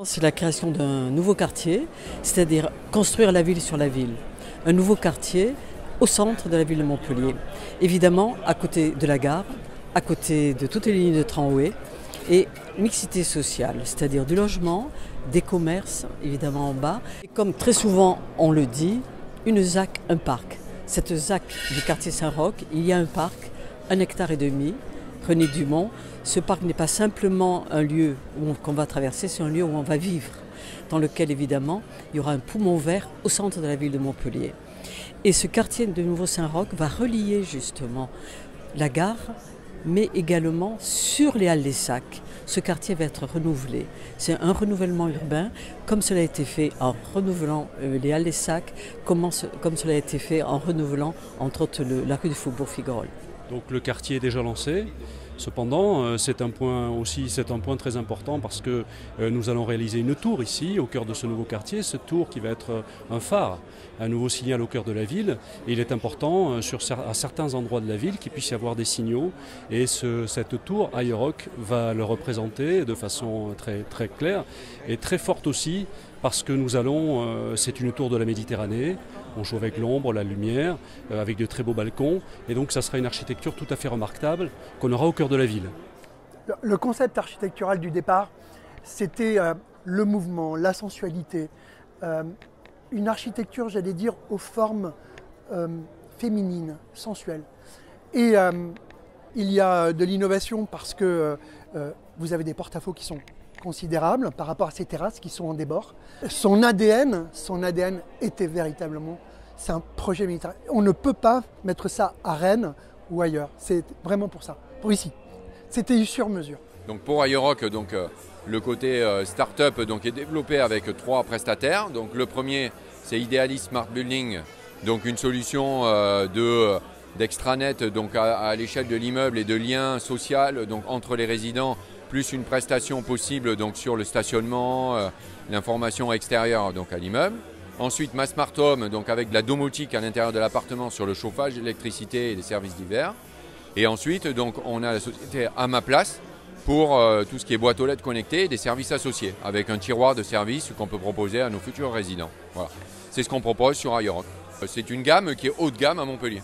C'est la création d'un nouveau quartier, c'est-à-dire construire la ville sur la ville. Un nouveau quartier au centre de la ville de Montpellier. Évidemment, à côté de la gare, à côté de toutes les lignes de tramway et mixité sociale, c'est-à-dire du logement, des commerces, évidemment en bas. Et comme très souvent on le dit, une ZAC, un parc. Cette ZAC du quartier Saint-Roch, il y a un parc, 1,5 hectare, René Dumont. Ce parc n'est pas simplement un lieu qu'on va traverser, c'est un lieu où on va vivre, dans lequel évidemment il y aura un poumon vert au centre de la ville de Montpellier. Et ce quartier de Nouveau Saint-Roch va relier justement la gare, mais également sur les Halles des Sacs. Ce quartier va être renouvelé. C'est un renouvellement urbain, comme cela a été fait en renouvelant les Halles des Sacs, comme cela a été fait en renouvelant entre autres la rue du Faubourg-Figuerolles. Donc le quartier est déjà lancé. Cependant, c'est un point très important parce que nous allons réaliser une tour ici, au cœur de ce nouveau quartier. Cette tour qui va être un phare, un nouveau signal au cœur de la ville. Et il est important à certains endroits de la ville qu'il puisse y avoir des signaux. Et cette tour, Ayerock, va le représenter de façon très, très claire et très forte aussi parce que c'est une tour de la Méditerranée. On joue avec l'ombre, la lumière, avec de très beaux balcons. Et donc ça sera une architecture tout à fait remarquable qu'on aura au cœur de la ville. Le concept architectural du départ, c'était le mouvement, la sensualité. Une architecture, j'allais dire, aux formes féminines, sensuelles. Et il y a de l'innovation parce que vous avez des porte-à-faux qui sont considérables par rapport à ces terrasses qui sont en débord. Son ADN était véritablement, c'est un projet militaire. On ne peut pas mettre ça à Rennes ou ailleurs. C'est vraiment pour ça, pour ici. C'était sur mesure. Donc pour Ayerock, le côté start-up est développé avec 3 prestataires. Donc le premier, c'est Idealis Smart Building, donc une solution d'extranet à l'échelle de l'immeuble et de lien social entre les résidents, plus une prestation possible sur le stationnement, l'information extérieure à l'immeuble. Ensuite, Massmart Home, avec de la domotique à l'intérieur de l'appartement sur le chauffage, l'électricité et les services divers. Et ensuite, on a la société À Ma Place pour tout ce qui est boîte aux lettres connectées et des services associés, avec un tiroir de services qu'on peut proposer à nos futurs résidents. Voilà. C'est ce qu'on propose sur Ayerock. C'est une gamme qui est haut de gamme à Montpellier.